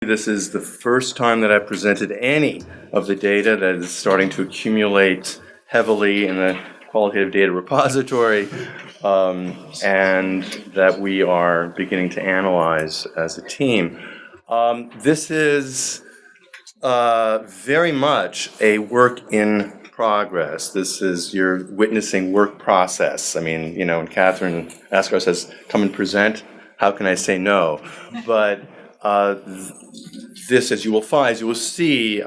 This is the first time that I've presented any of the data that is starting to accumulate heavily in the qualitative data repository, and that we are beginning to analyze as a team. This is very much a work in progress. This is, you're witnessing work process. I mean, you know, when Catherine Ascar says, come and present, how can I say no? But this, as you will find, as you will see,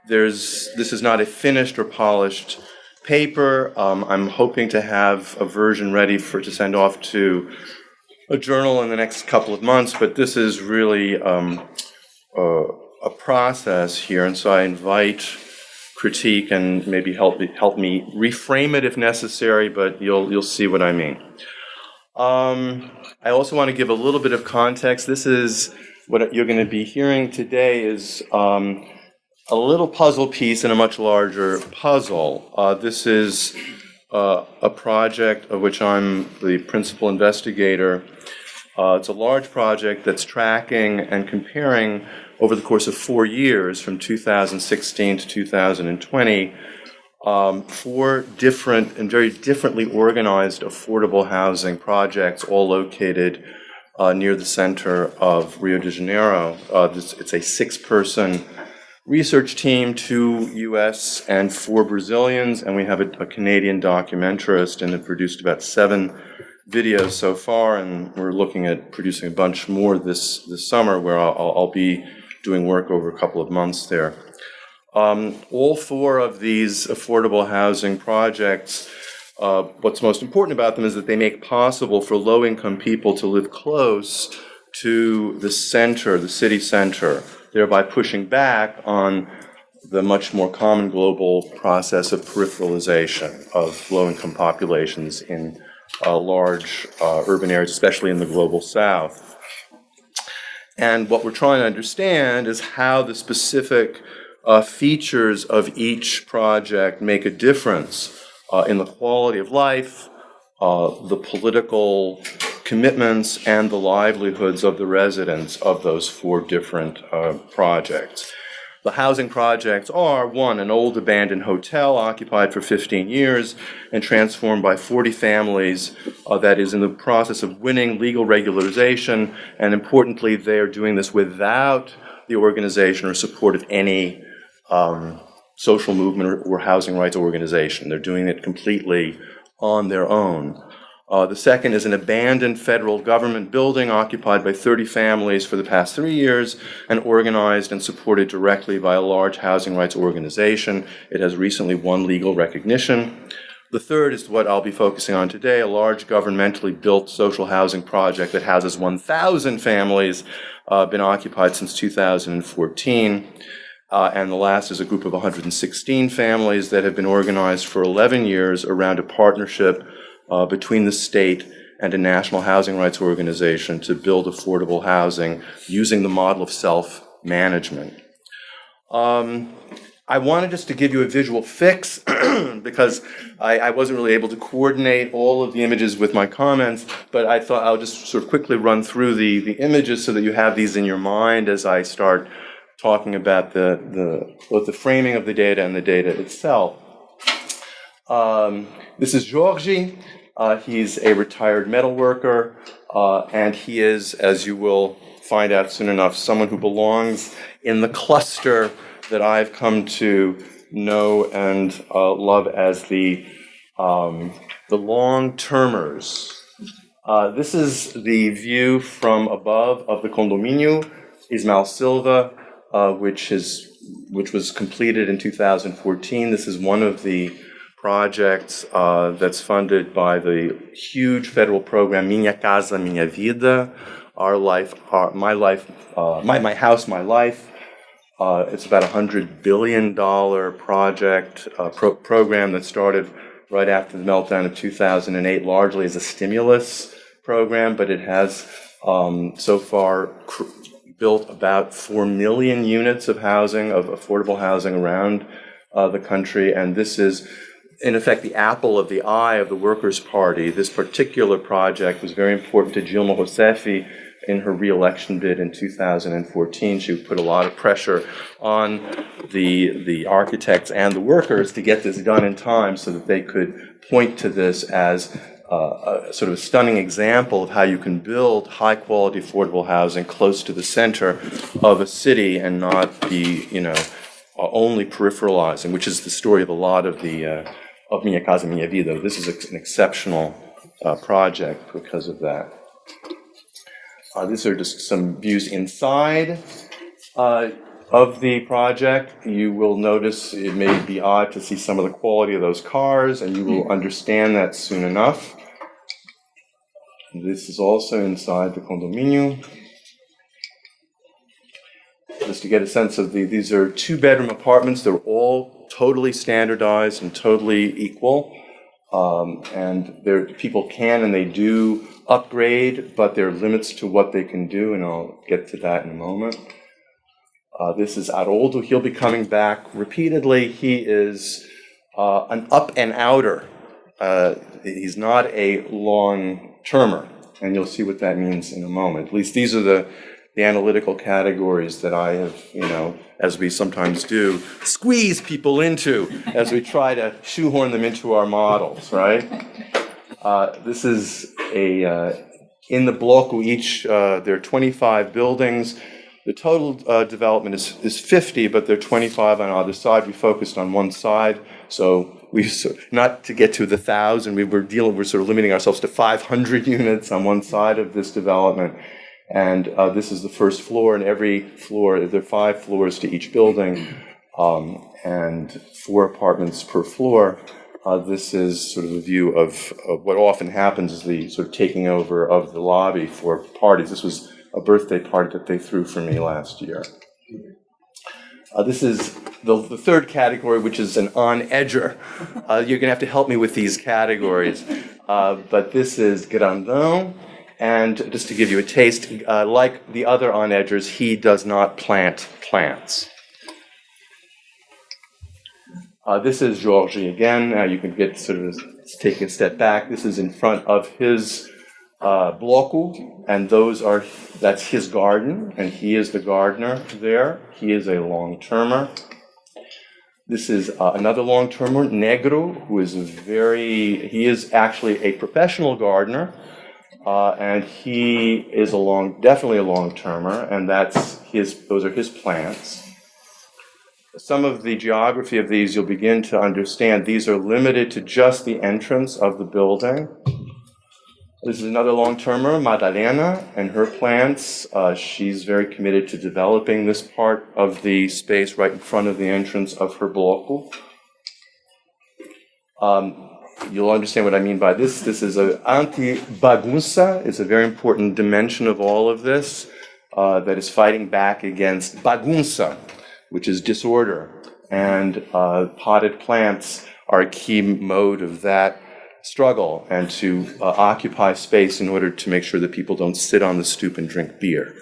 this is not a finished or polished paper. I'm hoping to have a version ready to send off to a journal in the next couple of months, but this is really a process here, and so I invite critique and maybe help me reframe it if necessary, but you'll see what I mean. I also want to give a little bit of context. This is what you're going to be hearing today is a little puzzle piece in a much larger puzzle. This is a project of which I'm the principal investigator. It's a large project that's tracking and comparing over the course of 4 years, from 2016 to 2020, 4 different and very differently organized affordable housing projects, all located near the center of Rio de Janeiro. It's a 6-person research team, 2 U.S. and 4 Brazilians, and we have a Canadian documentarist, and have produced about 7 videos so far, and we're looking at producing a bunch more this summer, where I'll be doing work over a couple of months there. All 4 of these affordable housing projects, what's most important about them is that they make possible for low-income people to live close to the center, the city center, thereby pushing back on the much more common global process of peripheralization of low-income populations in large urban areas, especially in the global south. And what we're trying to understand is how the specific features of each project make a difference in the quality of life, the political commitments, and the livelihoods of the residents of those 4 different projects. The housing projects are, 1, an old abandoned hotel occupied for 15 years and transformed by 40 families that is in the process of winning legal regularization, and importantly, they are doing this without the organization or support of any social movement or housing rights organization. They're doing it completely on their own. The second is an abandoned federal government building occupied by 30 families for the past 3 years and organized and supported directly by a large housing rights organization. It has recently won legal recognition. The third is what I'll be focusing on today, a large governmentally built social housing project that houses 1,000 families, been occupied since 2014. And the last is a group of 116 families that have been organized for 11 years around a partnership between the state and a national housing rights organization to build affordable housing using the model of self-management. I wanted just to give you a visual fix because I wasn't really able to coordinate all of the images with my comments, but I thought I'll just sort of quickly run through the images so that you have these in your mind as I start talking about both the framing of the data and the data itself. This is Georgi. He's a retired metal worker, and he is, as you will find out soon enough, someone who belongs in the cluster that I've come to know and love as the Longtermers. This is the view from above of the condomínio Ismael Silva, which was completed in 2014. This is one of the projects that's funded by the huge federal program Minha Casa Minha Vida, My House My Life. It's about $100 billion project program that started right after the meltdown of 2008, largely as a stimulus program, but it has so far built about 4 million units of housing, of affordable housing around the country, and this is in effect the apple of the eye of the Workers' Party. This particular project was very important to Dilma Rousseff, in her re-election bid in 2014. She put a lot of pressure on the architects and the workers to get this done in time so that they could point to this as a sort of a stunning example of how you can build high-quality affordable housing close to the center of a city and not be, only peripheralizing, which is the story of a lot of the of Minha Casa Minha Vida. This is an exceptional project because of that. These are just some views inside of the project. You will notice it may be odd to see some of the quality of those cars, and you will understand that soon enough. This is also inside the condominium. Just to get a sense of these are two-bedroom apartments. They're all totally standardized and totally equal. And people can and they do upgrade, but there are limits to what they can do, and I'll get to that in a moment. This is Haroldo. He'll be coming back repeatedly. He is an up and outer. He's not a long-termer, and you'll see what that means in a moment. At least these are the analytical categories that I have, as we sometimes do, squeeze people into as we try to shoehorn them into our models, right? This is in the block, there are 25 buildings. The total development is 50, but there are 25 on either side. We focused on one side, so not to get to the 1,000, we're sort of limiting ourselves to 500 units on one side of this development. And this is the first floor, and every floor, there are 5 floors to each building, and 4 apartments per floor. This is sort of a view of what often happens is the sort of taking over of the lobby for parties. This was a birthday party that they threw for me last year. This is the third category, which is an on-edger. You're going to have to help me with these categories. But this is Grandão. And just to give you a taste, like the other on-edgers, he does not plant plants. This is Georgie again. You can get sort of taking a step back. This is in front of his bloco, and that's his garden, and he is the gardener there. He is a long-termer. This is another long-termer, Negro, who is he is actually a professional gardener, and he is definitely a long-termer, and those are his plants. Some of the geography of these you'll begin to understand. These are limited to just the entrance of the building. This is another long-termer, Madalena, and her plants. She's very committed to developing this part of the space right in front of the entrance of her bloco. You'll understand what I mean by this. This is an anti-bagunça. It's a very important dimension of all of this that is fighting back against bagunça, which is disorder. And potted plants are a key mode of that struggle, and to occupy space in order to make sure that people don't sit on the stoop and drink beer.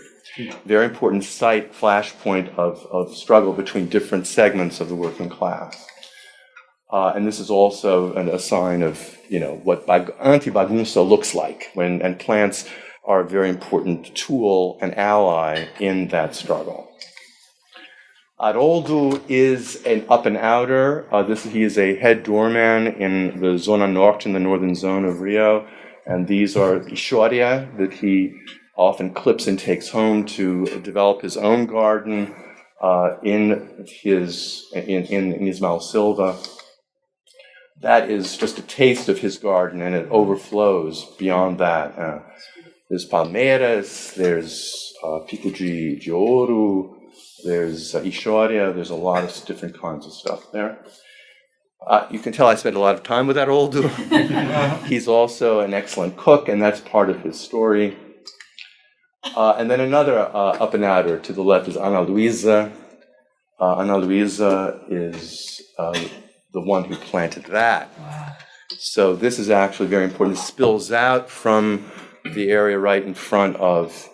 Very important flashpoint of struggle between different segments of the working class. And this is also a sign of what anti-bagunça looks like, and plants are a very important tool and ally in that struggle. Haroldo is an up and outer. He is a head doorman in the Zona Norte, in the northern zone of Rio. And these are Ishoria that he often clips and takes home to develop his own garden in Ismael Silva. That is just a taste of his garden, and it overflows beyond that. There's palmeiras, there's pico de ouro, there's Ishoria, there's a lot of different kinds of stuff there. You can tell I spent a lot of time with Haroldo. He's also an excellent cook, and that's part of his story. And then another up and outer to the left is Ana Luisa. Ana Luisa is the one who planted that. Wow. So this is actually very important. It spills out from the area right in front of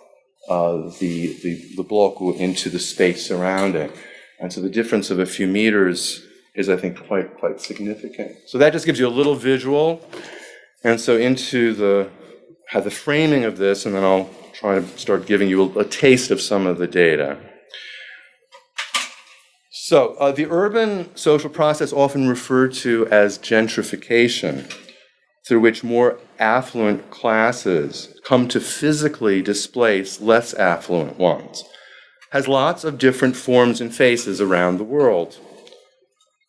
the bloco into the space surrounding. And so the difference of a few meters is, I think, quite significant. So that just gives you a little visual. And so into the framing of this, and then I'll try to start giving you a taste of some of the data. So the urban social process, often referred to as gentrification, through which more affluent classes come to physically displace less affluent ones, has lots of different forms and faces around the world.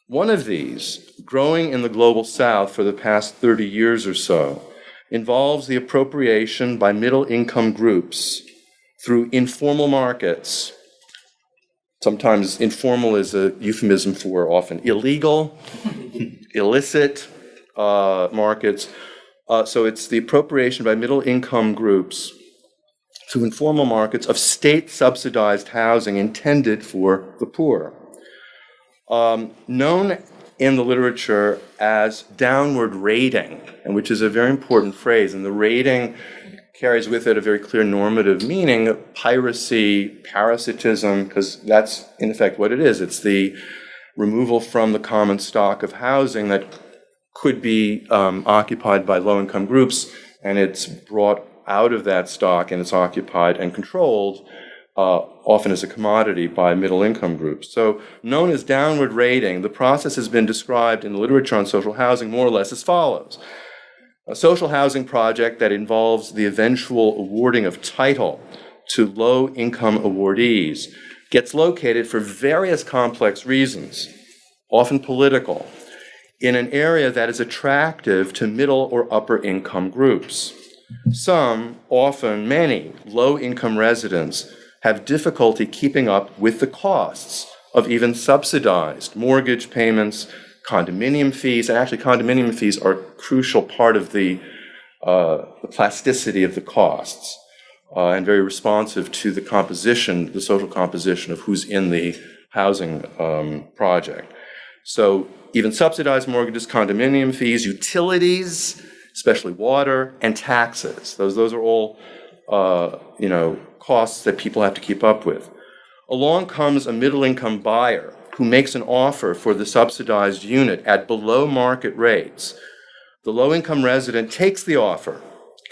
One of these, growing in the global south for the past 30 years or so, involves the appropriation by middle-income groups through informal markets. Sometimes informal is a euphemism for often illegal, illicit markets. So it's the appropriation by middle-income groups through informal markets of state-subsidized housing intended for the poor. Known in the literature as downward rating, and which is a very important phrase, and the rating carries with it a very clear normative meaning of piracy, parasitism, because that's in effect what it is. It's the removal from the common stock of housing that could be occupied by low-income groups, and it's brought out of that stock and it's occupied and controlled, often as a commodity, by middle-income groups. So known as downward rating, the process has been described in the literature on social housing more or less as follows. A social housing project that involves the eventual awarding of title to low-income awardees gets located for various complex reasons, often political, in an area that is attractive to middle or upper-income groups. Some, often many, low-income residents have difficulty keeping up with the costs of even subsidized mortgage payments, condominium fees, and actually condominium fees are a crucial part of the plasticity of the costs, and very responsive to the composition, the social composition of who's in the housing project. So even subsidized mortgages, condominium fees, utilities, especially water, and taxes. Those are all costs that people have to keep up with. Along comes a middle-income buyer who makes an offer for the subsidized unit at below market rates. The low-income resident takes the offer,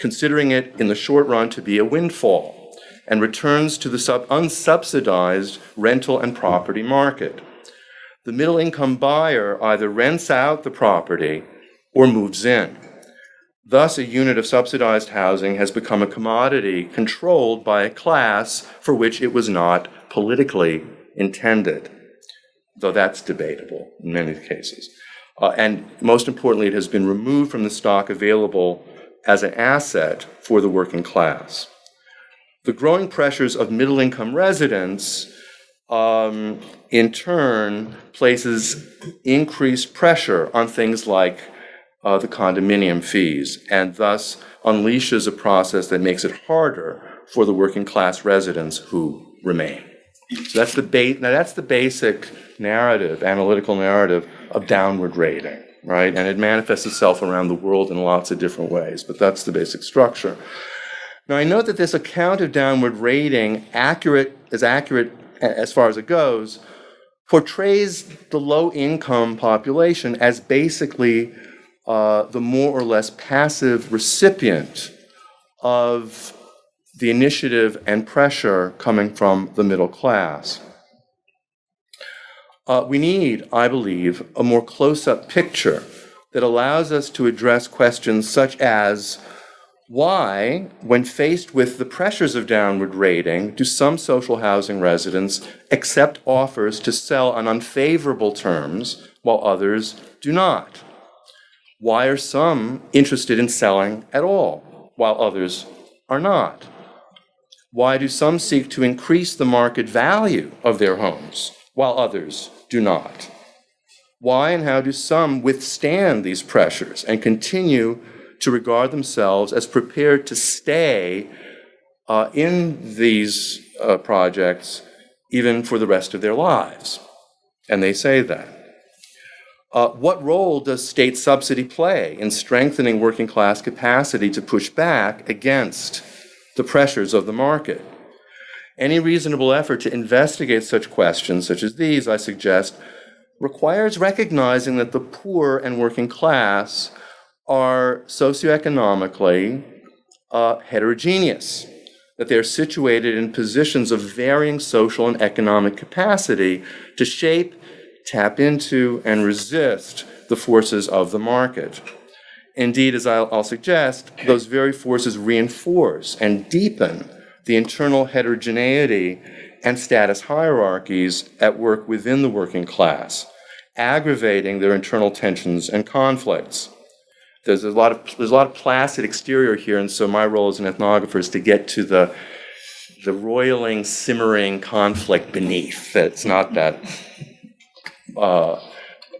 considering it in the short run to be a windfall, and returns to the unsubsidized rental and property market. The middle-income buyer either rents out the property or moves in. Thus, a unit of subsidized housing has become a commodity controlled by a class for which it was not politically intended, though that's debatable in many cases. And most importantly, it has been removed from the stock available as an asset for the working class. The growing pressures of middle-income residents, in turn, places increased pressure on things like the condominium fees, and thus unleashes a process that makes it harder for the working class residents who remain. So that's the basic narrative, analytical narrative of downward rating, right? And it manifests itself around the world in lots of different ways, but that's the basic structure. Now, I note that this account of downward rating, accurate as far as it goes, portrays the low-income population as basically the more or less passive recipient of the initiative and pressure coming from the middle class. We need, I believe, a more close-up picture that allows us to address questions such as why, when faced with the pressures of downward rating, do some social housing residents accept offers to sell on unfavorable terms while others do not? Why are some interested in selling at all while others are not? Why do some seek to increase the market value of their homes while others do not? Why and how do some withstand these pressures and continue to regard themselves as prepared to stay in these projects even for the rest of their lives? And they say that. What role does state subsidy play in strengthening working class capacity to push back against the pressures of the market? Any reasonable effort to investigate such questions, such as these, I suggest, requires recognizing that the poor and working class are socioeconomically heterogeneous. that they're situated in positions of varying social and economic capacity to shape, tap into, and resist the forces of the market. Indeed, as I'll suggest, those very forces reinforce and deepen the internal heterogeneity and status hierarchies at work within the working class, aggravating their internal tensions and conflicts. There's a lot of placid exterior here, and so my role as an ethnographer is to get to the roiling, simmering conflict beneath. That's not that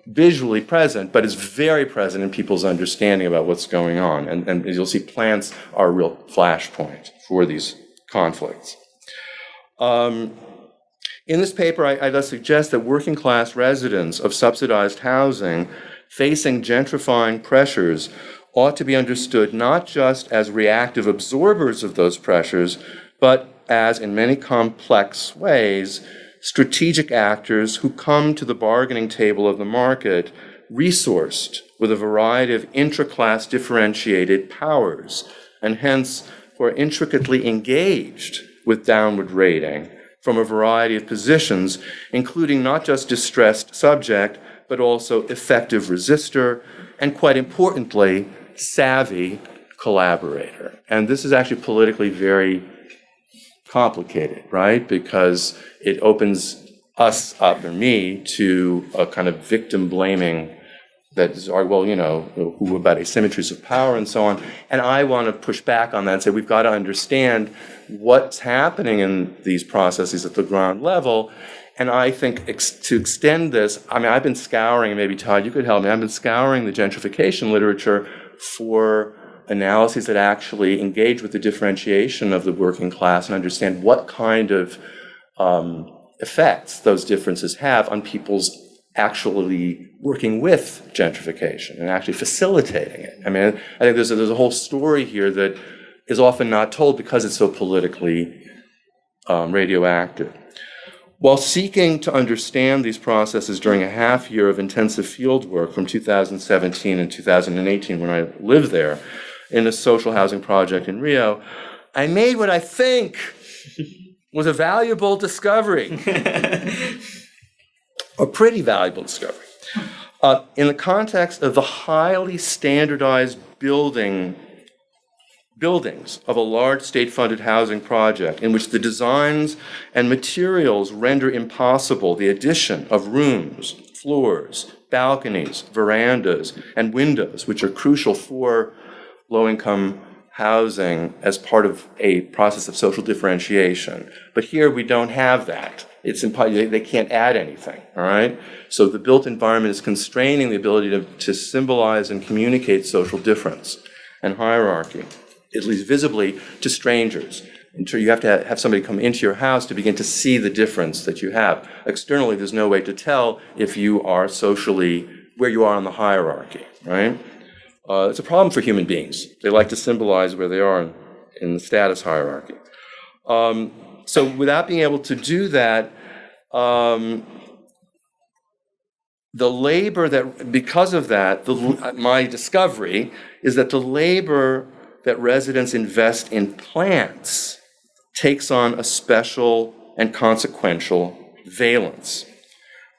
visually present, but is very present in people's understanding about what's going on. And as you'll see, plants are a real flashpoint for these conflicts. In this paper, I thus suggest that working class residents of subsidized housing facing gentrifying pressures ought to be understood not just as reactive absorbers of those pressures, but as, in many complex ways, strategic actors who come to the bargaining table of the market resourced with a variety of intra-class differentiated powers, and hence who are intricately engaged with downward rating from a variety of positions, including not just distressed subject, but also effective resistor, and quite importantly, savvy collaborator. And this is actually politically very complicated, right? Because it opens us up, or me, to a kind of victim blaming that is, well, who about asymmetries of power and so on. And I want to push back on that and say we've got to understand what's happening in these processes at the ground level. And I think to extend this, I've been scouring, maybe Todd, you could help me, I've been scouring the gentrification literature for analyses that actually engage with the differentiation of the working class and understand what kind of effects those differences have on people's actually working with gentrification and actually facilitating it. I think there's a whole story here that is often not told because it's so politically radioactive. While seeking to understand these processes during a half year of intensive field work from 2017 and 2018 when I lived there in a social housing project in Rio, I made what I think was a valuable discovery, a pretty valuable discovery. In the context of the highly standardized buildings of a large state-funded housing project in which the designs and materials render impossible the addition of rooms, floors, balconies, verandas, and windows, which are crucial for low-income housing as part of a process of social differentiation. But here we don't have that. They can't add anything, all right? So the built environment is constraining the ability to symbolize and communicate social difference and hierarchy, at least visibly, to strangers. You have to have somebody come into your house to begin to see the difference that you have. Externally, there's no way to tell if you are socially, where you are on the hierarchy, right? It's a problem for human beings. They like to symbolize where they are in the status hierarchy. So without being able to do that, the labor that, because of that, my discovery is that the labor that residents invest in plants takes on a special and consequential valence.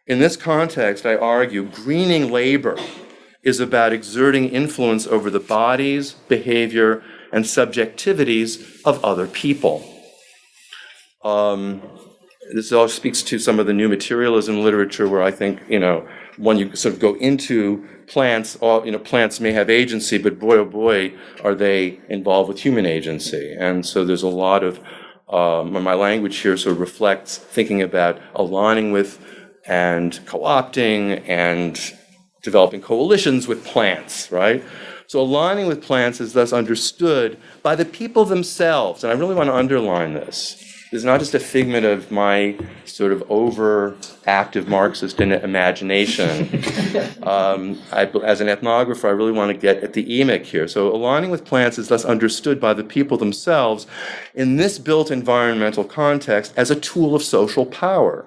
In this context, I argue, greening labor is about exerting influence over the bodies, behavior, and subjectivities of other people. This all speaks to some of the new materialism literature where I think, when you sort of go into plants, plants may have agency, but boy, oh boy, are they involved with human agency. And so there's a lot of, my language here sort of reflects thinking about aligning with and co-opting and developing coalitions with plants, right? So aligning with plants is thus understood by the people themselves, and I really want to underline this. It's not just a figment of my sort of overactive Marxist imagination. As an ethnographer, I really want to get at the emic here. So aligning with plants is thus understood by the people themselves in this built environmental context as a tool of social power.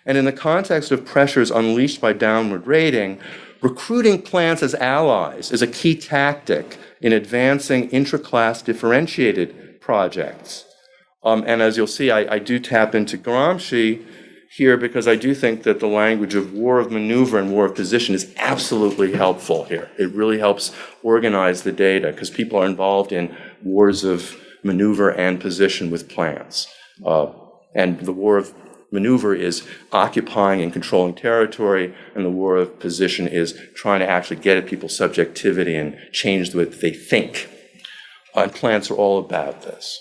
And in the context of pressures unleashed by downward rating, recruiting plants as allies is a key tactic in advancing intra-class differentiated projects And as you'll see, I do tap into Gramsci here because I do think that the language of war of maneuver and war of position is absolutely helpful here. It really helps organize the data because people are involved in wars of maneuver and position with plans. And the war of maneuver is occupying and controlling territory, and the war of position is trying to actually get at people's subjectivity and change the way that they think. And plans are all about this.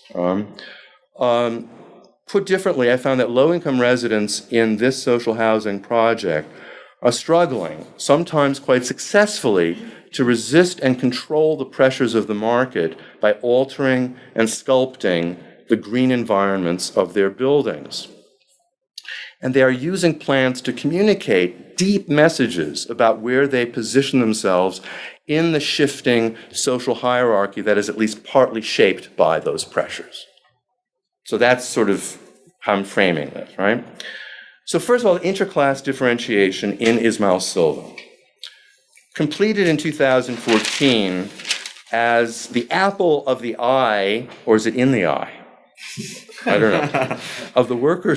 Put differently, I found that low-income residents in this social housing project are struggling, sometimes quite successfully, to resist and control the pressures of the market by altering and sculpting the green environments of their buildings. And they are using plans to communicate deep messages about where they position themselves in the shifting social hierarchy that is at least partly shaped by those pressures. So that's sort of how I'm framing this, right? So first of all, intra-class differentiation in Ismael Silva. Completed in 2014 as the apple of the eye, or is it in the eye? I don't know, of the Worker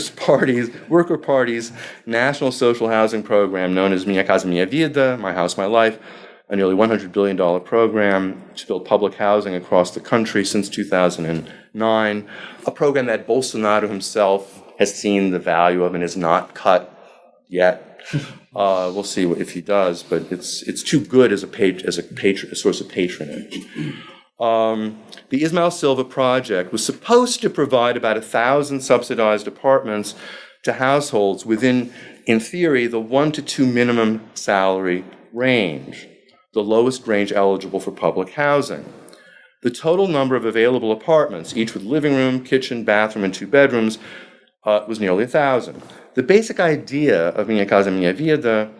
Party's National Social Housing Program known as Minha Casa Minha Vida, My House, My Life, a nearly $100 billion program to build public housing across the country since 2009, a program that Bolsonaro himself has seen the value of and has not cut yet. We'll see if he does, but it's too good as a source of patronage. The Ismael Silva project was supposed to provide about 1,000 subsidized apartments to households within, in theory, the 1 to 2 minimum salary range, the lowest range eligible for public housing. The total number of available apartments, each with living room, kitchen, bathroom, and 2 bedrooms, was nearly 1,000. The basic idea of Minha Casa Minha Vida,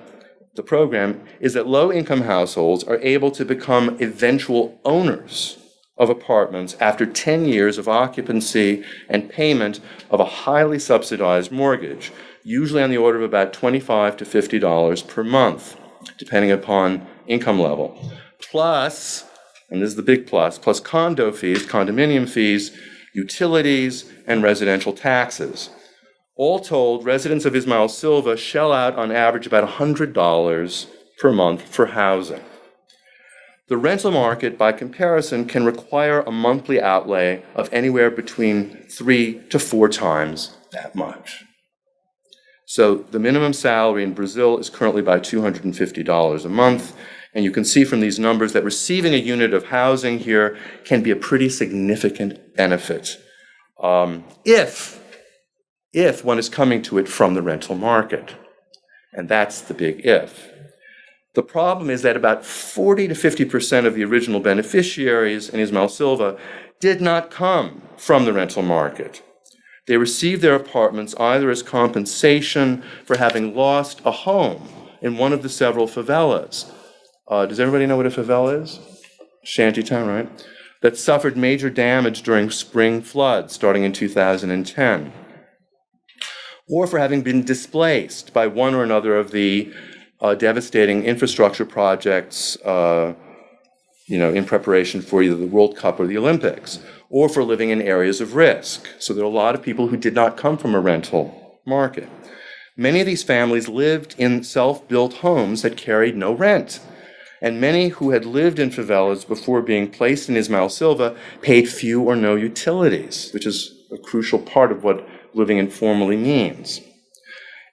the program, is that low-income households are able to become eventual owners of apartments after 10 years of occupancy and payment of a highly subsidized mortgage, usually on the order of about $25 to $50 per month, depending upon income level. Plus, and this is the big plus condo fees, condominium fees, utilities, and residential taxes. All told, residents of Ismael Silva shell out on average about $100 per month for housing. The rental market, by comparison, can require a monthly outlay of anywhere between 3 to 4 times that much. So the minimum salary in Brazil is currently about $250 a month, and you can see from these numbers that receiving a unit of housing here can be a pretty significant benefit if one is coming to it from the rental market. And that's the big if. The problem is that about 40 to 50% of the original beneficiaries in Ismael Silva did not come from the rental market. They received their apartments either as compensation for having lost a home in one of the several favelas. Does everybody know what a favela is? Shantytown, right? That suffered major damage during spring floods starting in 2010. Or for having been displaced by one or another of the devastating infrastructure projects, in preparation for either the World Cup or the Olympics, or for living in areas of risk. So there are a lot of people who did not come from a rental market. Many of these families lived in self-built homes that carried no rent. And many who had lived in favelas before being placed in Ismael Silva paid few or no utilities, which is a crucial part of what living informally means.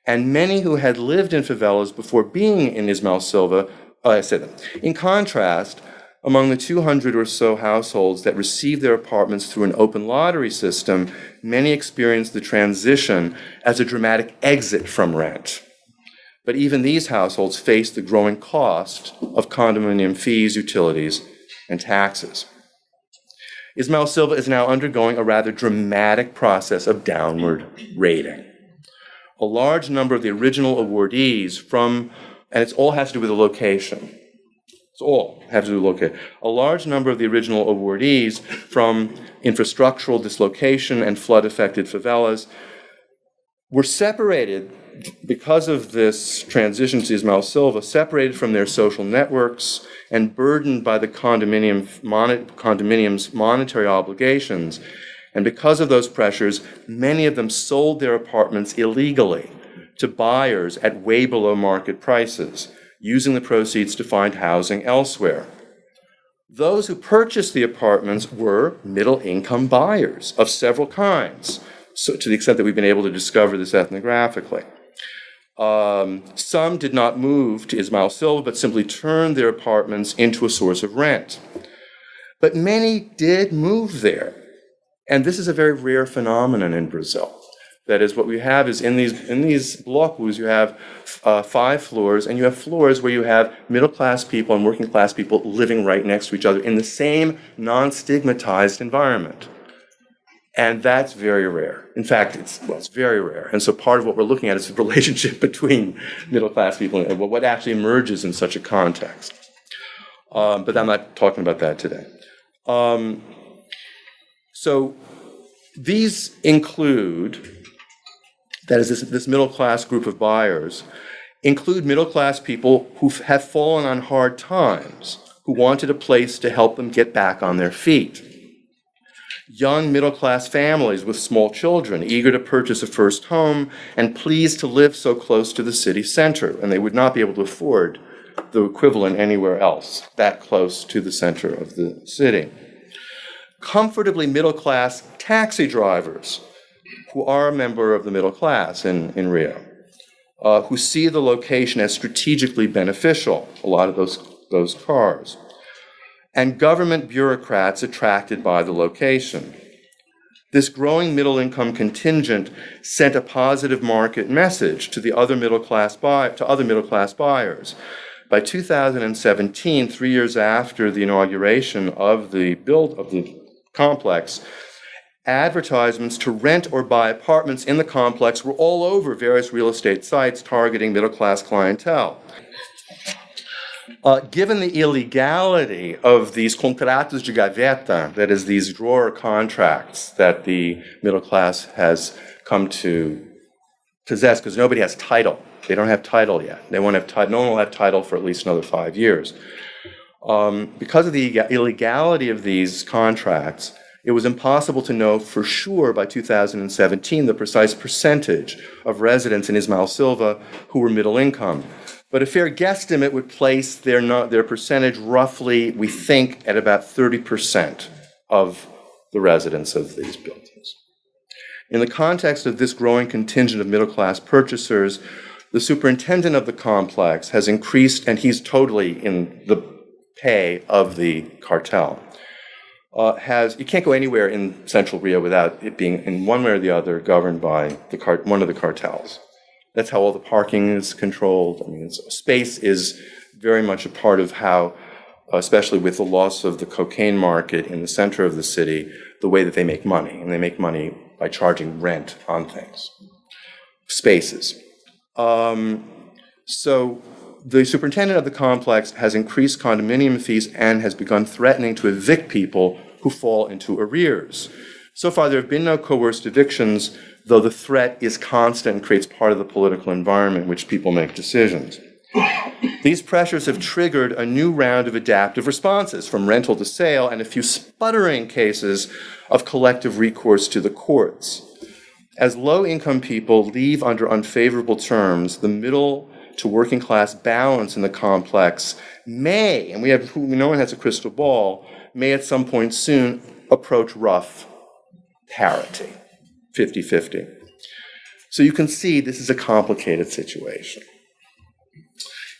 And many who had lived in favelas before being in Ismael Silva, in contrast, among the 200 or so households that received their apartments through an open lottery system, many experienced the transition as a dramatic exit from rent. But even these households faced the growing cost of condominium fees, utilities, and taxes. Ismael Silva is now undergoing a rather dramatic process of downward rating. A large number of the original awardees and it all has to do with the location. It's all has to do with location. A large number of the original awardees from infrastructural dislocation and flood-affected favelas were separated because of this transition to Ismael Silva, separated from their social networks and burdened by the condominium's monetary obligations, And because of those pressures, many of them sold their apartments illegally to buyers at way below market prices, using the proceeds to find housing elsewhere. Those who purchased the apartments were middle-income buyers of several kinds, so to the extent that we've been able to discover this ethnographically. Some did not move to Ismael Silva, but simply turned their apartments into a source of rent. But many did move there. And this is a very rare phenomenon in Brazil. That is, what we have is in these blocos, you have 5 floors, and you have floors where you have middle-class people and working-class people living right next to each other in the same non-stigmatized environment. And that's very rare. In fact, it's very rare. And so part of what we're looking at is the relationship between middle-class people and what actually emerges in such a context. But I'm not talking about that today. So these include, that is, this middle-class group of buyers, include middle-class people who have fallen on hard times, who wanted a place to help them get back on their feet. Young middle-class families with small children, eager to purchase a first home and pleased to live so close to the city center, and they would not be able to afford the equivalent anywhere else, that close to the center of the city. Comfortably middle-class taxi drivers who are a member of the middle class in Rio, who see the location as strategically beneficial, a lot of those cars, and government bureaucrats attracted by the location. This growing middle-income contingent sent a positive market message to the other middle-class buyers. By 2017, 3 years after the inauguration of the complex, advertisements to rent or buy apartments in the complex were all over various real estate sites targeting middle-class clientele. Given the illegality of these contratos de gaveta, that is, these drawer contracts that the middle class has come to possess, because nobody has title. They don't have title yet. They won't have title. No one will have title for at least another 5 years. Because of the illegality of these contracts, it was impossible to know for sure by 2017 the precise percentage of residents in Ismael Silva who were middle income. But a fair guesstimate would place their percentage roughly, we think, at about 30% of the residents of these buildings. In the context of this growing contingent of middle-class purchasers, the superintendent of the complex has increased, and he's totally in the pay of the cartel. You can't go anywhere in central Rio without it being, in one way or the other, governed by one of the cartels. That's how all the parking is controlled. I mean, space is very much a part of how, especially with the loss of the cocaine market in the center of the city, the way that they make money. And they make money by charging rent on things, spaces. So the superintendent of the complex has increased condominium fees and has begun threatening to evict people who fall into arrears. So far, there have been no coerced evictions, though the threat is constant and creates part of the political environment in which people make decisions. These pressures have triggered a new round of adaptive responses, from rental to sale, and a few sputtering cases of collective recourse to the courts. As low-income people leave under unfavorable terms, the middle to working class balance in the complex may, and no one has a crystal ball, may at some point soon approach rough parity, 50-50. So you can see this is a complicated situation.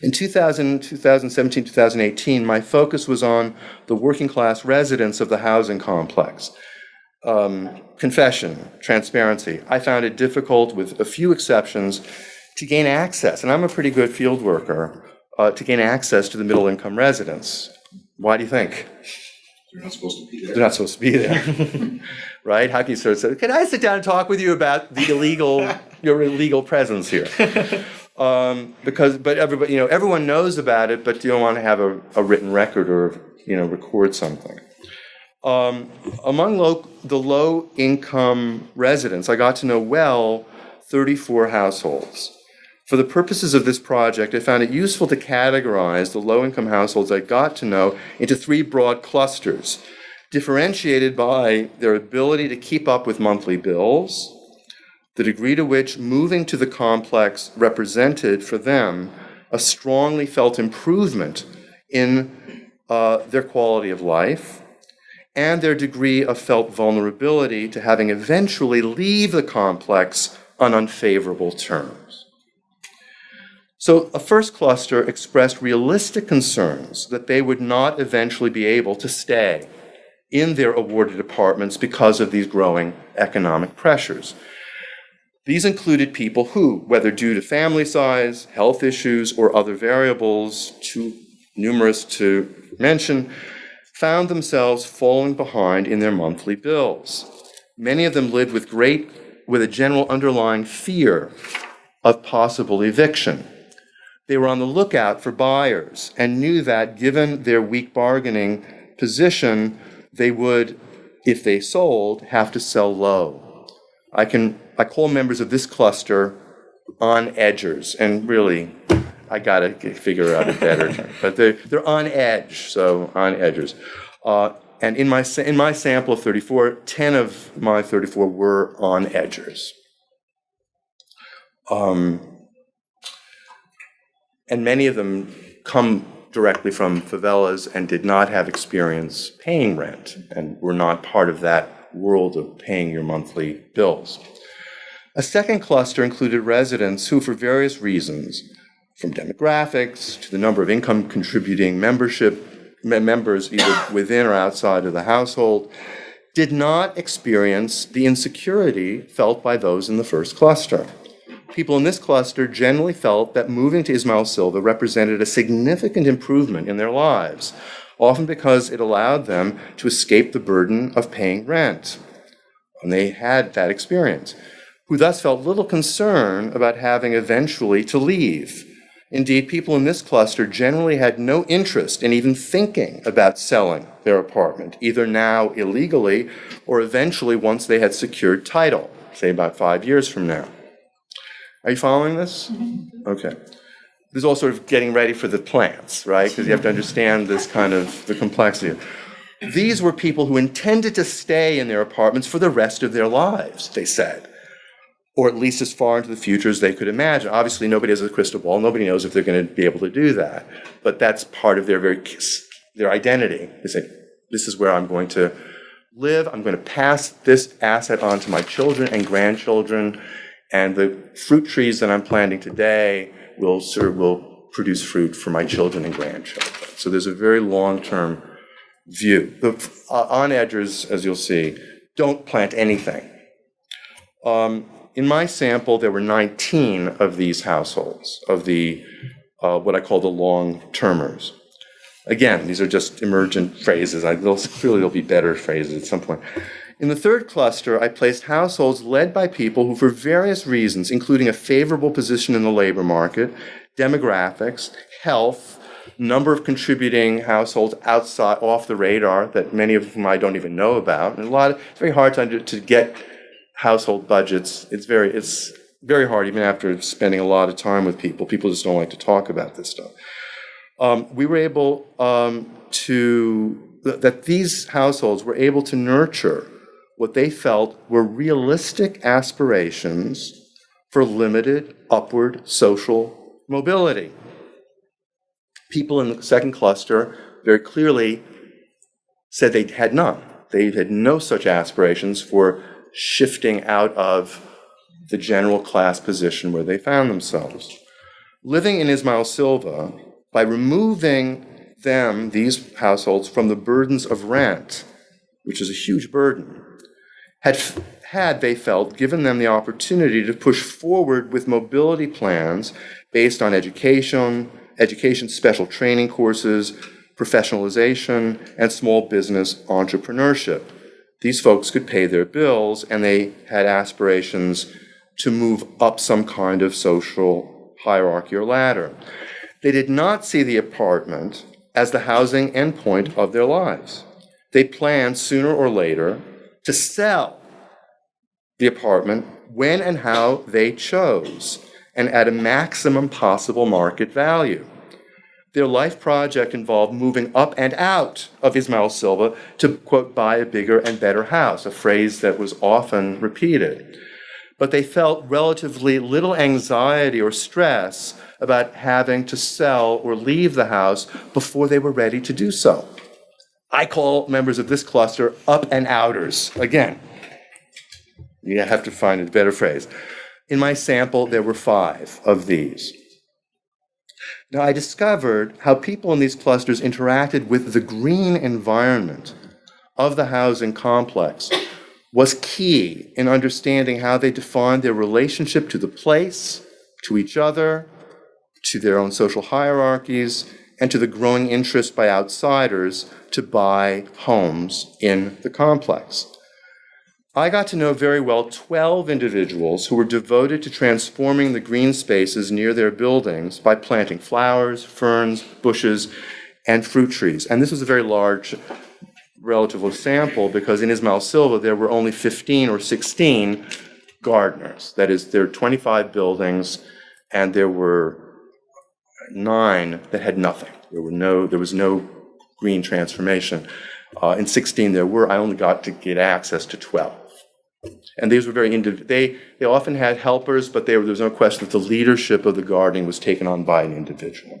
In 2017, 2018, my focus was on the working class residents of the housing complex. Confession, transparency. I found it difficult, with a few exceptions, to gain access, and I'm a pretty good field worker, to gain access to the middle income residents. Why do you think? They're not supposed to be there. They're not supposed to be there, right? How can you sort of say, can I sit down and talk with you about your illegal presence here? But everybody, everyone knows about it, but you don't want to have a written record or, record something. Among the low-income residents, I got to know 34 households. For the purposes of this project, I found it useful to categorize the low-income households I got to know into 3 broad clusters. differentiated by their ability to keep up with monthly bills, the degree to which moving to the complex represented for them a strongly felt improvement in their quality of life, and their degree of felt vulnerability to having eventually leave the complex on unfavorable terms. So a first cluster expressed realistic concerns that they would not eventually be able to stay in their awarded apartments because of these growing economic pressures. These included people who, whether due to family size, health issues, or other variables, too numerous to mention, found themselves falling behind in their monthly bills. Many of them lived with a general underlying fear of possible eviction. They were on the lookout for buyers and knew that, given their weak bargaining position, they would, if they sold, have to sell low. I call members of this cluster on-edgers, and really, I gotta figure out a better term, but they're on edge, so on-edgers. And in my sample of 34, 10 of my 34 were on-edgers. And many of them come directly from favelas and did not have experience paying rent and were not part of that world of paying your monthly bills. A second cluster included residents who, for various reasons, from demographics to the number of income contributing members either within or outside of the household, did not experience the insecurity felt by those in the first cluster. People in this cluster generally felt that moving to Ismael Silva represented a significant improvement in their lives, often because it allowed them to escape the burden of paying rent. And they had that experience, who thus felt little concern about having eventually to leave. Indeed, people in this cluster generally had no interest in even thinking about selling their apartment, either now illegally or eventually once they had secured title, say about 5 years from now. Are you following this? Okay. This is all sort of getting ready for the plants, right? Because you have to understand this kind of the complexity. These were people who intended to stay in their apartments for the rest of their lives, they said, or at least as far into the future as they could imagine. Obviously, nobody has a crystal ball. Nobody knows if they're going to be able to do that. But that's part of their identity. They say, this is where I'm going to live. I'm going to pass this asset on to my children and grandchildren. And the fruit trees that I'm planting today will produce fruit for my children and grandchildren. So there's a very long-term view. The on-edgers, as you'll see, don't plant anything. In my sample, there were 19 of these households, of the what I call the Longtermers. Again, these are just emergent phrases. There'll be better phrases at some point. In the third cluster, I placed households led by people who, for various reasons, including a favorable position in the labor market, demographics, health, number of contributing households outside, off the radar, that many of whom I don't even know about. And it's very hard to get household budgets. It's very hard, even after spending a lot of time with people. People just don't like to talk about this stuff. We were able that these households were able to nurture what they felt were realistic aspirations for limited upward social mobility. People in the second cluster very clearly said they had none. They had no such aspirations for shifting out of the general class position where they found themselves. Living in Ismael Silva, by removing these households, from the burdens of rent, which is a huge burden, had they felt, given them the opportunity to push forward with mobility plans based on education, special training courses, professionalization, and small business entrepreneurship. These folks could pay their bills, and they had aspirations to move up some kind of social hierarchy or ladder. They did not see the apartment as the housing endpoint of their lives. They planned sooner or later to sell the apartment when and how they chose, and at a maximum possible market value. Their life project involved moving up and out of Ismael Silva to, quote, buy a bigger and better house, a phrase that was often repeated. But they felt relatively little anxiety or stress about having to sell or leave the house before they were ready to do so. I call members of this cluster up and outers. Again, you have to find a better phrase. In my sample, there were 5 of these. Now, I discovered how people in these clusters interacted with the green environment of the housing complex was key in understanding how they defined their relationship to the place, to each other, to their own social hierarchies, and to the growing interest by outsiders to buy homes in the complex. I got to know very well 12 individuals who were devoted to transforming the green spaces near their buildings by planting flowers, ferns, bushes, and fruit trees. And this was a very large relative sample because in Ismael Silva there were only 15 or 16 gardeners. That is, there are 25 buildings and there were 9 that had nothing. There was no green transformation. In 16 there were. I only got to get access to 12. And these were very they often had helpers, but there was no question that the leadership of the gardening was taken on by an individual.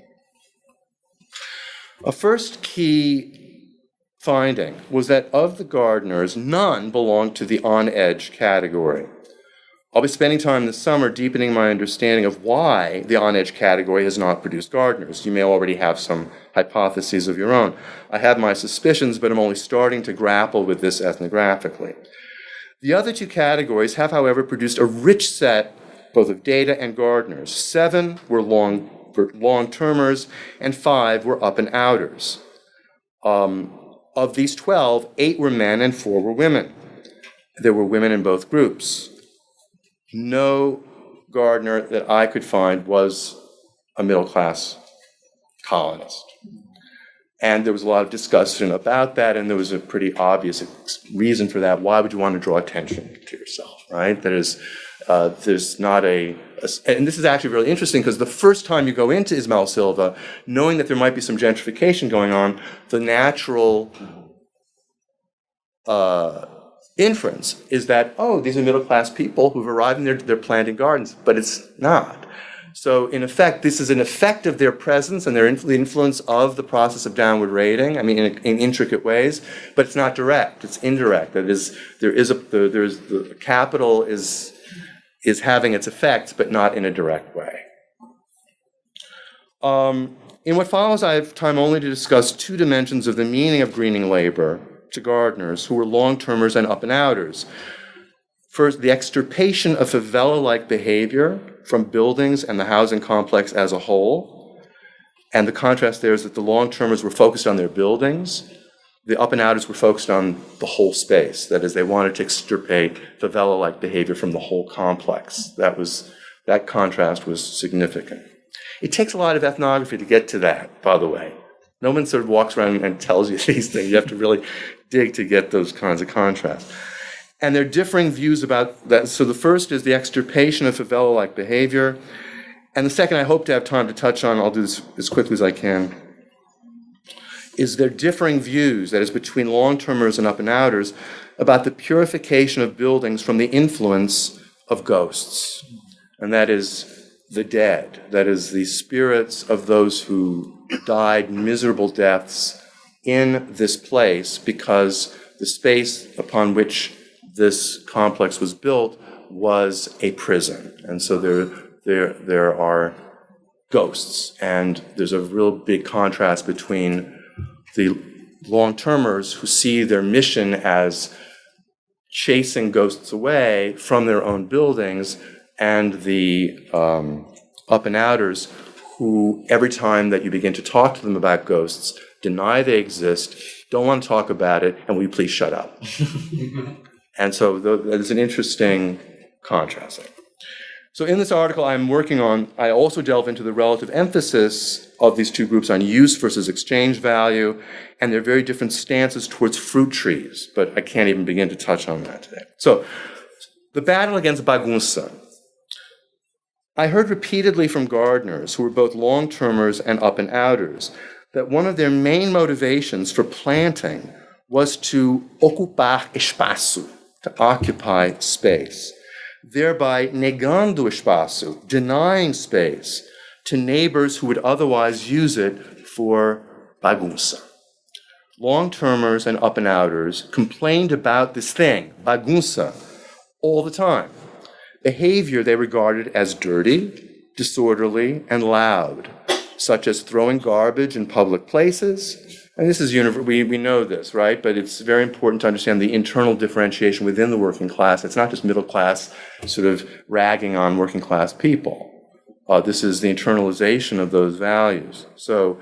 A first key finding was that of the gardeners, none belonged to the on-edge category. I'll be spending time this summer deepening my understanding of why the on-edge category has not produced gardeners. You may already have some hypotheses of your own. I have my suspicions, but I'm only starting to grapple with this ethnographically. The other 2 categories have, however, produced a rich set both of data and gardeners. 7 were long-termers, and 5 were up and outers. Of these 12, 8 were men and 4 were women. There were women in both groups. No gardener that I could find was a middle-class colonist. And there was a lot of discussion about that, and there was a pretty obvious reason for that. Why would you want to draw attention to yourself, right? That is, there's not and this is actually really interesting because the first time you go into Ismael Silva, knowing that there might be some gentrification going on, the natural inference is that, oh, these are middle-class people who've arrived and they're planting gardens, but it's not. So in effect, this is an effect of their presence and their influence of the process of downward rating, I mean, in intricate ways, but it's not direct, it's indirect. That is, the capital is having its effects, but not in a direct way. In what follows, I have time only to discuss 2 dimensions of the meaning of greening labor to gardeners who were long-termers and up and outers. First, the extirpation of favela-like behavior from buildings and the housing complex as a whole. And the contrast there is that the long-termers were focused on their buildings. The up and outers were focused on the whole space. That is, they wanted to extirpate favela-like behavior from the whole complex. That contrast was significant. It takes a lot of ethnography to get to that, by the way. No one sort of walks around and tells you these things. You have to really dig to get those kinds of contrasts. And there are differing views about that. So the first is the extirpation of favela-like behavior. And the second I hope to have time to touch on, I'll do this as quickly as I can, is there differing views, that is between long-termers and up and outers, about the purification of buildings from the influence of ghosts. And that is the dead, that is the spirits of those who died miserable deaths in this place because the space upon which this complex was built was a prison. And so there are ghosts, and there's a real big contrast between the long-termers who see their mission as chasing ghosts away from their own buildings, and the up and outers who, every time that you begin to talk to them about ghosts, deny they exist, don't want to talk about it, and will you please shut up? And so there's an interesting contrast there. So in this article I'm working on, I also delve into the relative emphasis of these 2 groups on use versus exchange value, and their very different stances towards fruit trees, but I can't even begin to touch on that today. So the battle against bagunça. I heard repeatedly from gardeners who were both long-termers and up-and-outers that one of their main motivations for planting was to ocupar espaço, to occupy space, thereby negando espaço, denying space to neighbors who would otherwise use it for bagunça. Long-termers and up-and-outers complained about this thing, bagunça, all the time. Behavior they regarded as dirty, disorderly, and loud, such as throwing garbage in public places. And this is we know this, right? But it's very important to understand the internal differentiation within the working class. It's not just middle class sort of ragging on working class people. This is the internalization of those values. So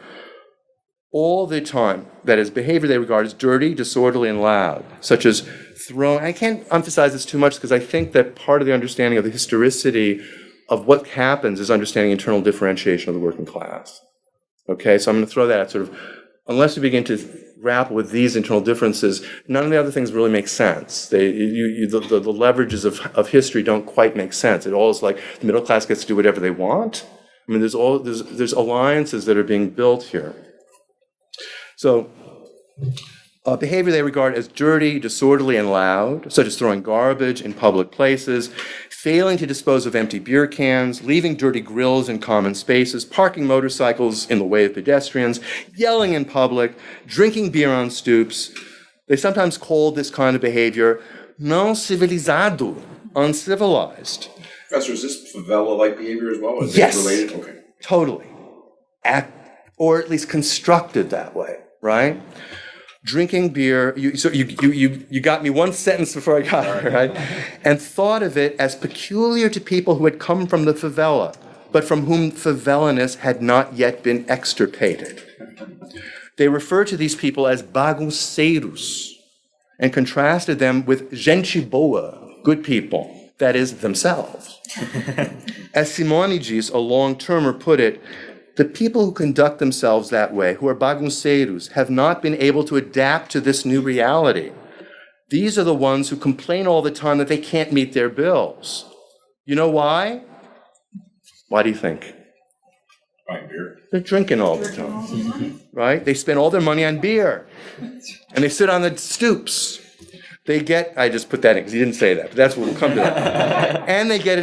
all the time, that is, behavior they regard as dirty, disorderly, and loud, such as throwing. I can't emphasize this too much because I think that part of the understanding of the historicity of what happens is understanding internal differentiation of the working class. Okay, so I'm going to throw that out sort of, unless you begin to grapple with these internal differences, none of the other things really make sense. The leverages of history don't quite make sense. It all is like the middle class gets to do whatever they want. I mean, there's alliances that are being built here. So, behavior they regard as dirty, disorderly, and loud, such as throwing garbage in public places, failing to dispose of empty beer cans, leaving dirty grills in common spaces, parking motorcycles in the way of pedestrians, yelling in public, drinking beer on stoops. They sometimes call this kind of behavior non civilizado, uncivilized. Professor, is this favela-like behavior as well? Is Yes. it related? Okay. Totally. Or at least constructed that way, right? Drinking beer, you got me one sentence before I got it, right? And thought of it as peculiar to people who had come from the favela, but from whom favelaness had not yet been extirpated. They referred to these people as bagunceiros and contrasted them with gente boa, good people, that is, themselves. As Simonides, a long-termer, put it, the people who conduct themselves that way, who are bagunceiros, have not been able to adapt to this new reality. These are the ones who complain all the time that they can't meet their bills. You know why? Why do you think? Buying beer. They're drinking all the time, right? They spend all their money on beer, and they sit on the stoops. They get, I just put that in because he didn't say that, but that's what we'll come to that. And they get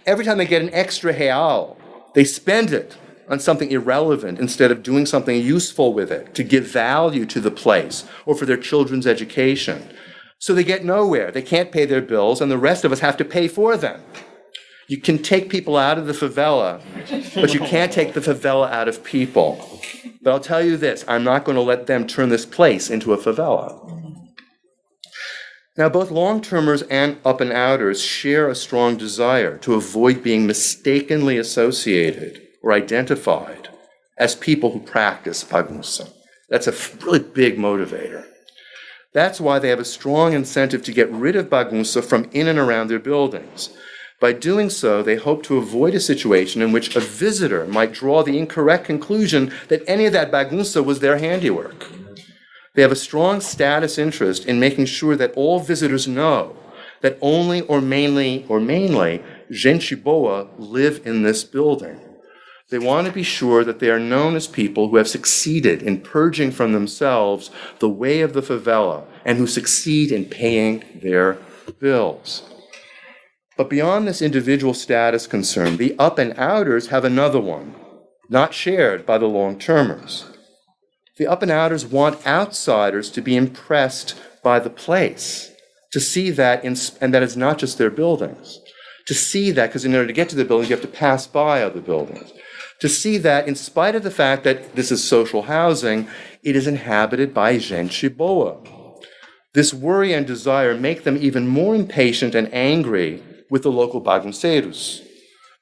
every time they get an extra real, they spend it on something irrelevant instead of doing something useful with it to give value to the place or for their children's education. So they get nowhere. They can't pay their bills, and the rest of us have to pay for them. You can take people out of the favela, but you can't take the favela out of people. But I'll tell you this, I'm not going to let them turn this place into a favela. Now, both long-termers and up-and-outers share a strong desire to avoid being mistakenly associated or identified as people who practice bagunça. That's a really big motivator. That's why they have a strong incentive to get rid of bagunça from in and around their buildings. By doing so, they hope to avoid a situation in which a visitor might draw the incorrect conclusion that any of that bagunça was their handiwork. They have a strong status interest in making sure that all visitors know that only or mainly gente boa live in this building. They want to be sure that they are known as people who have succeeded in purging from themselves the way of the favela and who succeed in paying their bills. But beyond this individual status concern, the up-and-outers have another one, not shared by the long-termers. The up-and-outers want outsiders to be impressed by the place, to see that, and that it's not just their buildings. To see that, because in order to get to the buildings, you have to pass by other buildings. To see that, in spite of the fact that this is social housing, it is inhabited by gente boa. This worry and desire make them even more impatient and angry with the local bagunceiros.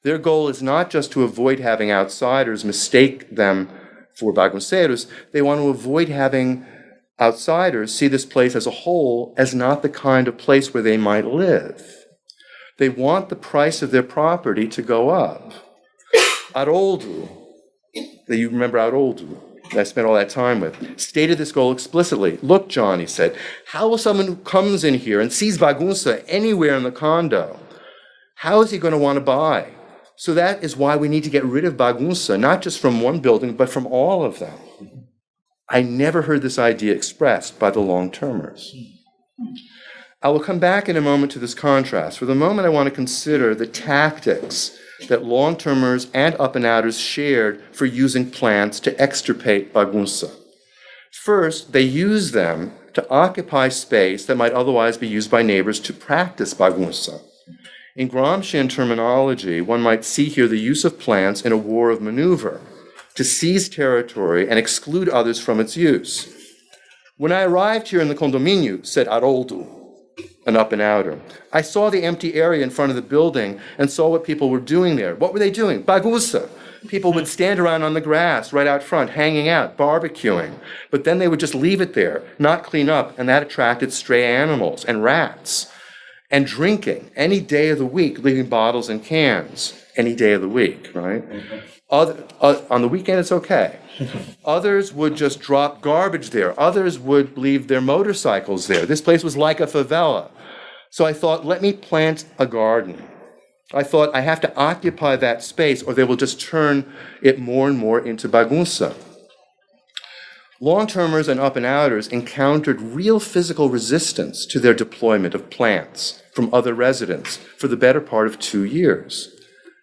Their goal is not just to avoid having outsiders mistake them for bagunceiros, they want to avoid having outsiders see this place as a whole as not the kind of place where they might live. They want the price of their property to go up. Haroldo, you remember Haroldo, that I spent all that time with, stated this goal explicitly. Look, John, he said, how will someone who comes in here and sees bagunça anywhere in the condo, how is he going to want to buy? So that is why we need to get rid of bagunça, not just from one building, but from all of them. I never heard this idea expressed by the Longtermers. I will come back in a moment to this contrast. For the moment, I want to consider the tactics that Longtermers and up-and-outers shared for using plants to extirpate bagunça. First, they used them to occupy space that might otherwise be used by neighbors to practice bagunça. In Gramscian terminology, one might see here the use of plants in a war of maneuver to seize territory and exclude others from its use. When I arrived here in the condomínio, said Haroldo, an up-and-outer, I saw the empty area in front of the building and saw what people were doing there. What were they doing? Bagunça. People would stand around on the grass right out front, hanging out, barbecuing. But then they would just leave it there, not clean up, and that attracted stray animals and rats. And drinking any day of the week, leaving bottles and cans any day of the week, right? On the weekend, it's okay. Others would just drop garbage there. Others would leave their motorcycles there. This place was like a favela. So I thought, let me plant a garden. I thought, I have to occupy that space or they will just turn it more and more into bagunça. Longtermers and up-and-outers encountered real physical resistance to their deployment of plants from other residents for the better part of 2 years.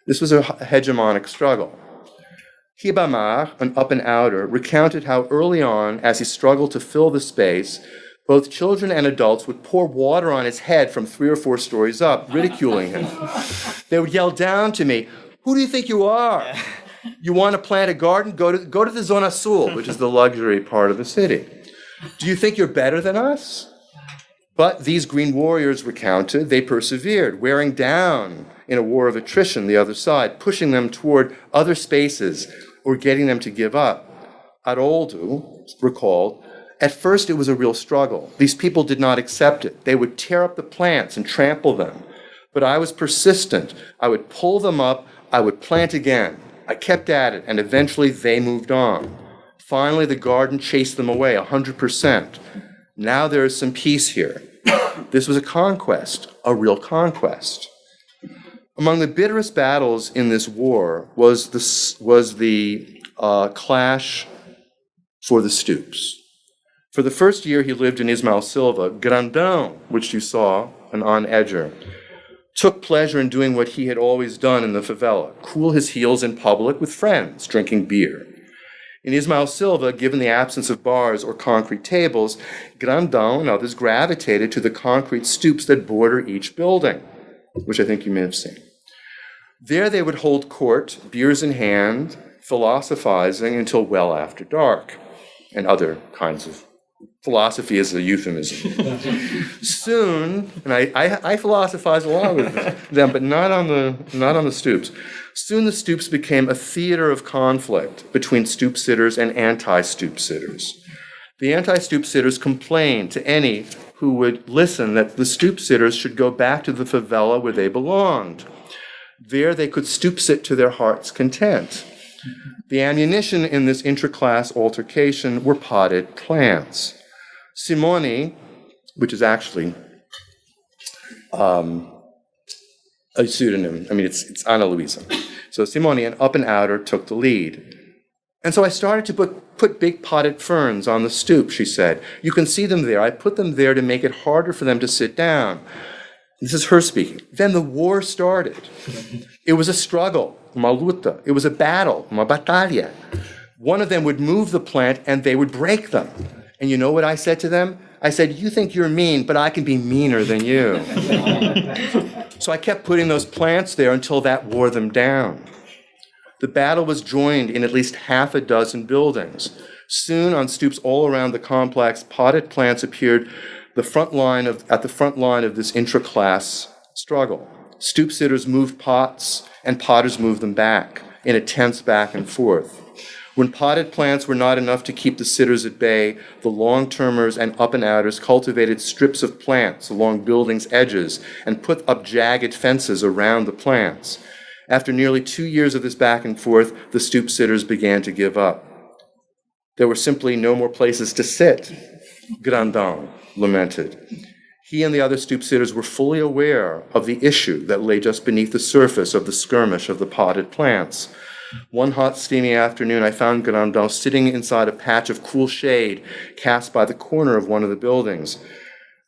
This was a hegemonic struggle. Ribamar, an up-and-outer, recounted how early on, as he struggled to fill the space, both children and adults would pour water on his head from 3 or 4 stories up, ridiculing him. They would yell down to me, "Who do you think you are? You want to plant a garden? Go to the Zona Sul," which is the luxury part of the city. "Do you think you're better than us?" But these green warriors recounted, they persevered, wearing down in a war of attrition the other side, pushing them toward other spaces or getting them to give up. Haroldo recalled, at first it was a real struggle. These people did not accept it. They would tear up the plants and trample them. But I was persistent. I would pull them up. I would plant again. I kept at it, and eventually they moved on. Finally, the garden chased them away, 100%. Now there is some peace here. This was a conquest, a real conquest. Among the bitterest battles in this war was the clash for the Stoops. For the first year he lived in Ismael Silva, Grandão, which you saw, an on-edger, took pleasure in doing what he had always done in the favela, cool his heels in public with friends, drinking beer. In Ismael Silva, given the absence of bars or concrete tables, Grandão and others gravitated to the concrete stoops that border each building, which I think you may have seen. There they would hold court, beers in hand, philosophizing until well after dark, and other kinds of philosophy is a euphemism. Soon, and I philosophize along with them, but not on the stoops. Soon the stoops became a theater of conflict between stoop sitters and anti-stoop sitters. The anti-stoop sitters complained to any who would listen that the stoop sitters should go back to the favela where they belonged. There they could stoop sit to their heart's content. The ammunition in this intra-class altercation were potted plants. Simone, which is actually a pseudonym, it's Ana Luisa. So Simone, an up-and-outer, took the lead. And so I started to put big potted ferns on the stoop, she said. You can see them there. I put them there to make it harder for them to sit down. This is her speaking. Then the war started. It was a struggle, uma luta. It was a battle, uma batalha. One of them would move the plant and they would break them. And you know what I said to them? I said, you think you're mean, but I can be meaner than you. So I kept putting those plants there until that wore them down. The battle was joined in at least half a dozen buildings. Soon, on stoops all around the complex, potted plants appeared at the front line of this intra-class struggle. Stoop sitters moved pots, and potters moved them back in a tense back and forth. When potted plants were not enough to keep the sitters at bay, the Longtermers and up-and-outers cultivated strips of plants along buildings' edges and put up jagged fences around the plants. After nearly 2 years of this back and forth, the stoop sitters began to give up. There were simply no more places to sit, Grandão lamented. He and the other stoop sitters were fully aware of the issue that lay just beneath the surface of the skirmish of the potted plants. One hot, steamy afternoon, I found Grandin sitting inside a patch of cool shade cast by the corner of one of the buildings.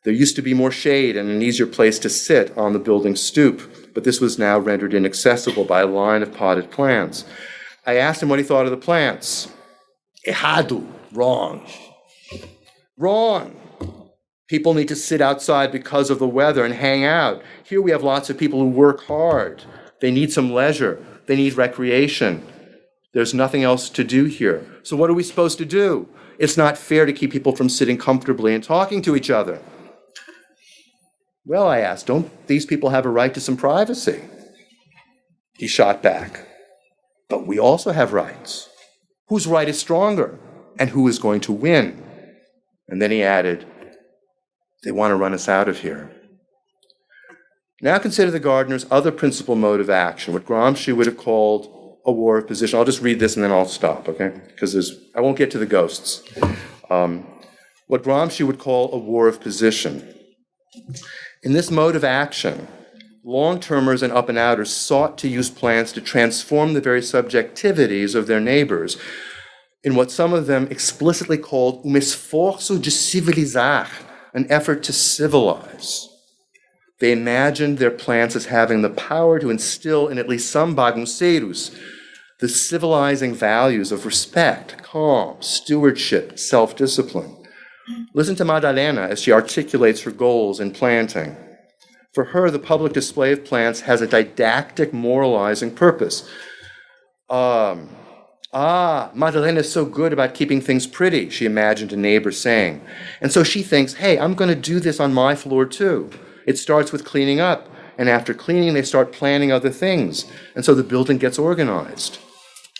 There used to be more shade and an easier place to sit on the building's stoop, but this was now rendered inaccessible by a line of potted plants. I asked him what he thought of the plants. Errado, wrong. Wrong. People need to sit outside because of the weather and hang out. Here we have lots of people who work hard. They need some leisure. They need recreation. There's nothing else to do here. So what are we supposed to do? It's not fair to keep people from sitting comfortably and talking to each other. Well, I asked, don't these people have a right to some privacy? He shot back. But we also have rights. Whose right is stronger? And who is going to win? And then he added, they want to run us out of here. Now consider the gardener's other principal mode of action, what Gramsci would have called a war of position. I'll just read this and then I'll stop, okay? Because I won't get to the ghosts. What Gramsci would call a war of position. In this mode of action, long-termers and up-and-outers sought to use plants to transform the very subjectivities of their neighbors in what some of them explicitly called esforço de civilizar, an effort to civilize. They imagined their plants as having the power to instill in at least some bagunceiros the civilizing values of respect, calm, stewardship, self-discipline. Listen to Madalena as she articulates her goals in planting. For her, the public display of plants has a didactic, moralizing purpose. Madalena is so good about keeping things pretty, she imagined a neighbor saying. And so she thinks, hey, I'm going to do this on my floor too. It starts with cleaning up, and after cleaning, they start planning other things, and so the building gets organized.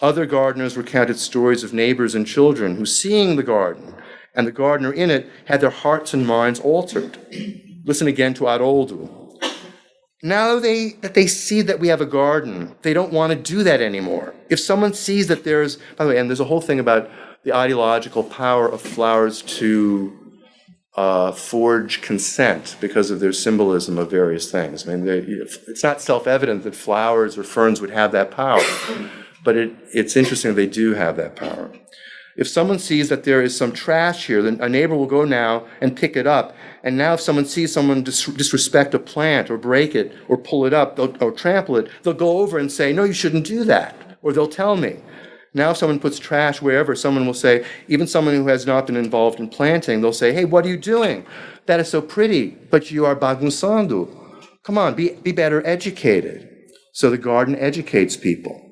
Other gardeners recounted stories of neighbors and children who, seeing the garden and the gardener in it, had their hearts and minds altered. Listen again to Haroldo. Now that they see that we have a garden, they don't want to do that anymore. If someone sees that there's, by the way, and there's a whole thing about the ideological power of flowers to forge consent because of their symbolism of various things. I mean, it's not self-evident that flowers or ferns would have that power, but it's interesting that they do have that power. If someone sees that there is some trash here, then a neighbor will go now and pick it up. And now if someone sees someone disrespect a plant or break it or pull it up or trample it, they'll go over and say, no, you shouldn't do that. Or they'll tell me. Now if someone puts trash wherever, someone will say, even someone who has not been involved in planting, they'll say, hey, what are you doing? That is so pretty, but you are bagunçando. Come on, be better educated. So the garden educates people.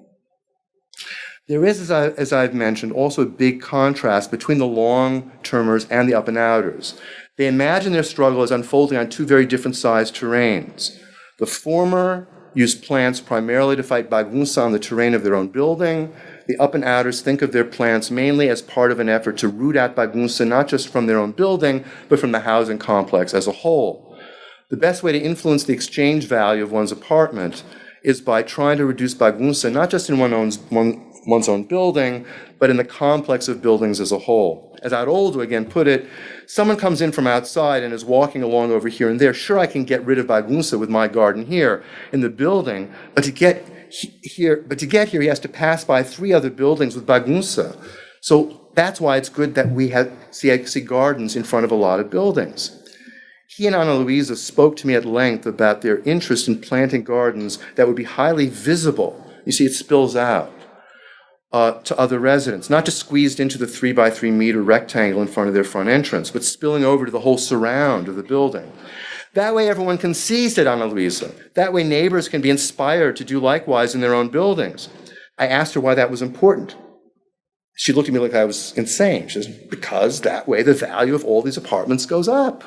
There is, as I've mentioned, also a big contrast between the long-termers and the up-and-outers. They imagine their struggle as unfolding on two very different sized terrains. The former use plants primarily to fight bagunça on the terrain of their own building. The up-and-outers think of their plants mainly as part of an effort to root out bagunça not just from their own building, but from the housing complex as a whole. The best way to influence the exchange value of one's apartment is by trying to reduce bagunça not just in one's own building, but in the complex of buildings as a whole. As Haroldo again put it, someone comes in from outside and is walking along over here and there. Sure, I can get rid of bagunça with my garden here in the building, but to get here, he has to pass by 3 other buildings with bagunça. So that's why it's good that we see gardens in front of a lot of buildings. He and Ana Luisa spoke to me at length about their interest in planting gardens that would be highly visible. You see, it spills out to other residents, not just squeezed into the 3-by-3 meter rectangle in front of their front entrance, but spilling over to the whole surround of the building. That way everyone can see, said Ana Luisa. That way neighbors can be inspired to do likewise in their own buildings. I asked her why that was important. She looked at me like I was insane. She says, because that way the value of all these apartments goes up.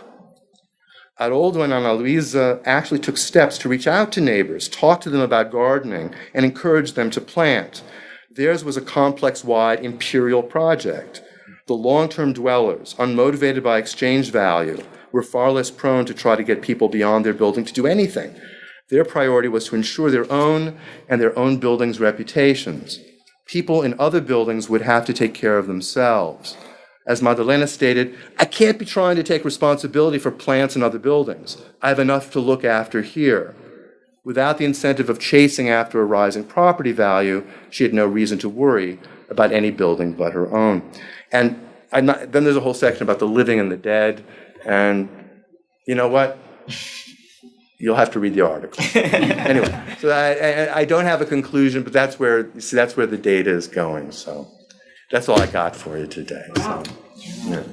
Haroldo and Ana Luisa actually took steps to reach out to neighbors, talk to them about gardening, and encourage them to plant. Theirs was a complex-wide imperial project. The long-term dwellers, unmotivated by exchange value, were far less prone to try to get people beyond their building to do anything. Their priority was to ensure their own and their own buildings' reputations. People in other buildings would have to take care of themselves. As Madalena stated, I can't be trying to take responsibility for plants and other buildings. I have enough to look after here. Without the incentive of chasing after a rising property value, she had no reason to worry about any building but her own. And then there's a whole section about the living and the dead. And you know what? You'll have to read the article. Anyway, so I don't have a conclusion, but that's where the data is going. So that's all I got for you today. So, yeah.